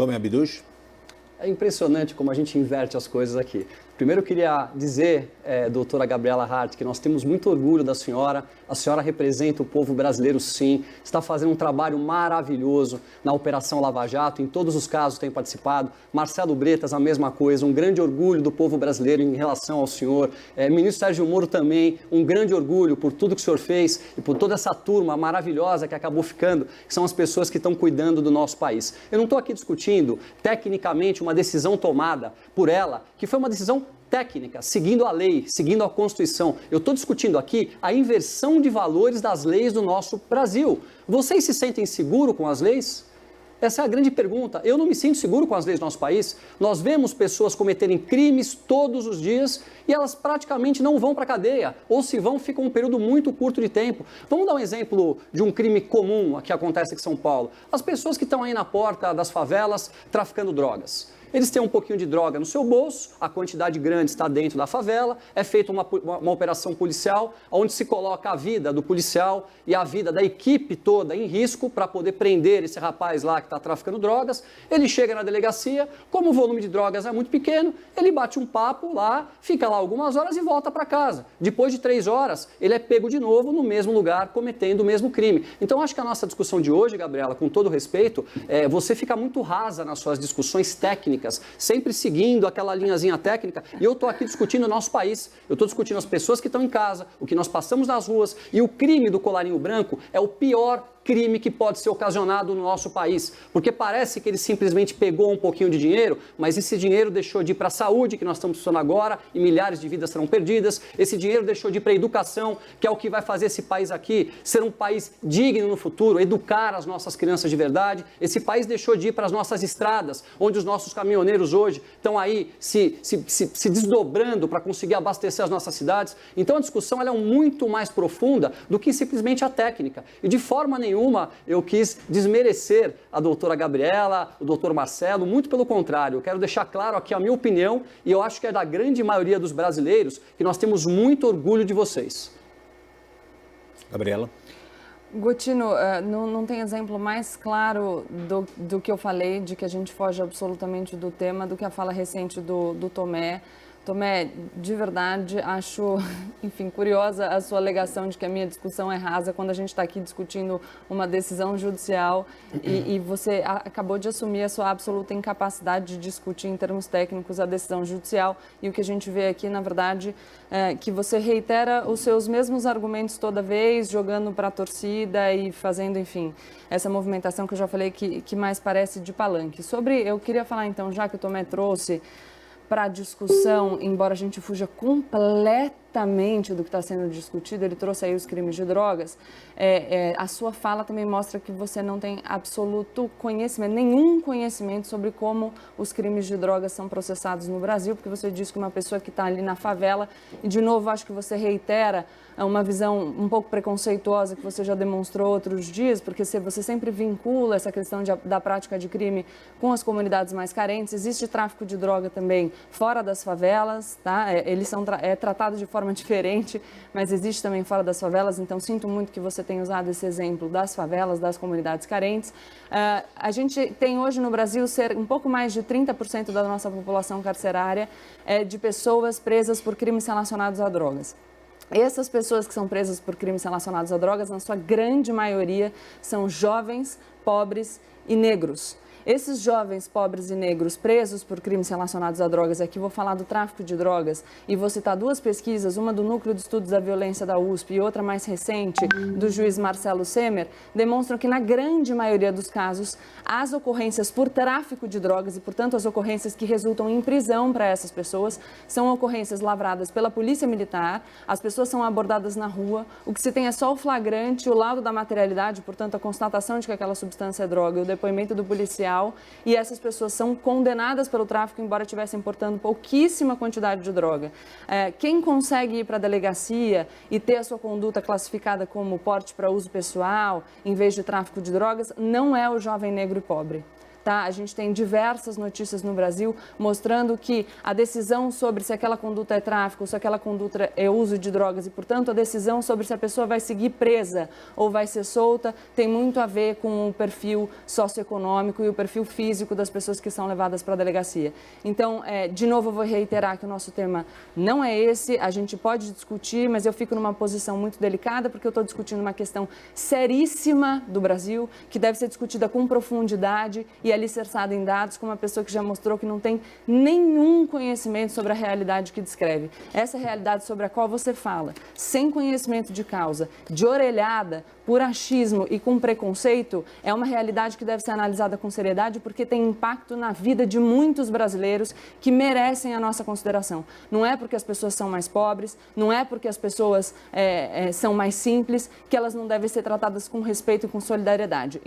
Tomé Abduz. É impressionante como a gente inverte as coisas aqui. Primeiro eu queria dizer, doutora Gabriela Hart, que nós temos muito orgulho da senhora. A senhora representa o povo brasileiro, sim. Está fazendo um trabalho maravilhoso na Operação Lava Jato. Em todos os casos tem participado. Marcelo Bretas, a mesma coisa. Um grande orgulho do povo brasileiro em relação ao senhor. Ministro Sérgio Moro também. Um grande orgulho por tudo que o senhor fez e por toda essa turma maravilhosa que acabou ficando, que são as pessoas que estão cuidando do nosso país. Eu não estou aqui discutindo, tecnicamente, uma decisão tomada por ela, que foi uma decisão técnica, seguindo a lei, seguindo a Constituição. Eu estou discutindo aqui a inversão de valores das leis do nosso Brasil. Vocês se sentem seguros com as leis? Essa é a grande pergunta. Eu não me sinto seguro com as leis do nosso país. Nós vemos pessoas cometerem crimes todos os dias e elas praticamente não vão para a cadeia. Ou se vão, ficam um período muito curto de tempo. Vamos dar um exemplo de um crime comum que acontece aqui em São Paulo. As pessoas que estão aí na porta das favelas traficando drogas. Eles têm um pouquinho de droga no seu bolso, a quantidade grande está dentro da favela, é feita uma operação policial, onde se coloca a vida do policial e a vida da equipe toda em risco para poder prender esse rapaz lá que está traficando drogas. Ele chega na delegacia, como o volume de drogas é muito pequeno, ele bate um papo lá, fica lá algumas horas e volta para casa. Depois de 3 horas, ele é pego de novo no mesmo lugar, cometendo o mesmo crime. Então, acho que a nossa discussão de hoje, Gabriela, com todo respeito, você fica muito rasa nas suas discussões técnicas, sempre seguindo aquela linhazinha técnica, e eu estou aqui discutindo o nosso país, eu estou discutindo as pessoas que estão em casa, o que nós passamos nas ruas, e o crime do colarinho branco é o pior crime que pode ser ocasionado no nosso país, porque parece que ele simplesmente pegou um pouquinho de dinheiro, mas esse dinheiro deixou de ir para a saúde, que nós estamos precisando agora, e milhares de vidas serão perdidas, esse dinheiro deixou de ir para a educação, que é o que vai fazer esse país aqui ser um país digno no futuro, educar as nossas crianças de verdade, esse país deixou de ir para as nossas estradas, onde os nossos caminhoneiros hoje estão aí se desdobrando para conseguir abastecer as nossas cidades. Então a discussão ela é muito mais profunda do que simplesmente a técnica, e de forma nenhuma eu quis desmerecer a doutora Gabriela, o doutor Marcelo, muito pelo contrário, eu quero deixar claro aqui a minha opinião e eu acho que é da grande maioria dos brasileiros que nós temos muito orgulho de vocês. Gabriela? Gotino, não tem exemplo mais claro do que eu falei, de que a gente foge absolutamente do tema, do que a fala recente do Tomé. Tomé, de verdade, acho, enfim, curiosa a sua alegação de que a minha discussão é rasa quando a gente está aqui discutindo uma decisão judicial e você acabou de assumir a sua absoluta incapacidade de discutir em termos técnicos a decisão judicial e o que a gente vê aqui, na verdade, é que você reitera os seus mesmos argumentos toda vez, jogando para a torcida e fazendo, enfim, essa movimentação que eu já falei que mais parece de palanque. Eu queria falar então, já que o Tomé trouxe para a discussão, embora a gente fuja completamente do que está sendo discutido, ele trouxe aí os crimes de drogas, a sua fala também mostra que você não tem absoluto conhecimento, nenhum conhecimento sobre como os crimes de drogas são processados no Brasil, porque você diz que uma pessoa que está ali na favela, e de novo acho que você reitera uma visão um pouco preconceituosa que você já demonstrou outros dias, porque você sempre vincula essa questão da prática de crime com as comunidades mais carentes. Existe tráfico de droga também fora das favelas, tá? Eles são tratados de forma diferente, mas existe também fora das favelas, então sinto muito que você tenha usado esse exemplo das favelas, das comunidades carentes. A gente tem hoje no Brasil um pouco mais de 30% da nossa população carcerária de pessoas presas por crimes relacionados a drogas. Essas pessoas que são presas por crimes relacionados a drogas, na sua grande maioria, são jovens, pobres e negros. Esses jovens, pobres e negros presos por crimes relacionados a drogas, aqui vou falar do tráfico de drogas e vou citar 2 pesquisas, uma do Núcleo de Estudos da Violência da USP e outra mais recente do juiz Marcelo Semer, demonstram que na grande maioria dos casos, as ocorrências por tráfico de drogas e, portanto, as ocorrências que resultam em prisão para essas pessoas são ocorrências lavradas pela Polícia Militar, as pessoas são abordadas na rua, o que se tem é só o flagrante, o laudo da materialidade, portanto, a constatação de que aquela substância é droga e o depoimento do policial, e essas pessoas são condenadas pelo tráfico, embora estivessem importando pouquíssima quantidade de droga. Quem consegue ir para a delegacia e ter a sua conduta classificada como porte para uso pessoal, em vez de tráfico de drogas, não é o jovem negro e pobre. tá? A gente tem diversas notícias no Brasil mostrando que a decisão sobre se aquela conduta é tráfico, se aquela conduta é uso de drogas e, portanto, a decisão sobre se a pessoa vai seguir presa ou vai ser solta tem muito a ver com o perfil socioeconômico e o perfil físico das pessoas que são levadas para a delegacia. Então, de novo, eu vou reiterar que o nosso tema não é esse, a gente pode discutir, mas eu fico numa posição muito delicada porque eu estou discutindo uma questão seríssima do Brasil, que deve ser discutida com profundidade e alicerçada em dados, com uma pessoa que já mostrou que não tem nenhum conhecimento sobre a realidade que descreve. Essa realidade sobre a qual você fala, sem conhecimento de causa, de orelhada, por achismo e com preconceito, é uma realidade que deve ser analisada com seriedade porque tem impacto na vida de muitos brasileiros que merecem a nossa consideração. Não é porque as pessoas são mais pobres, não é porque as pessoas são mais simples, que elas não devem ser tratadas com respeito e com solidariedade.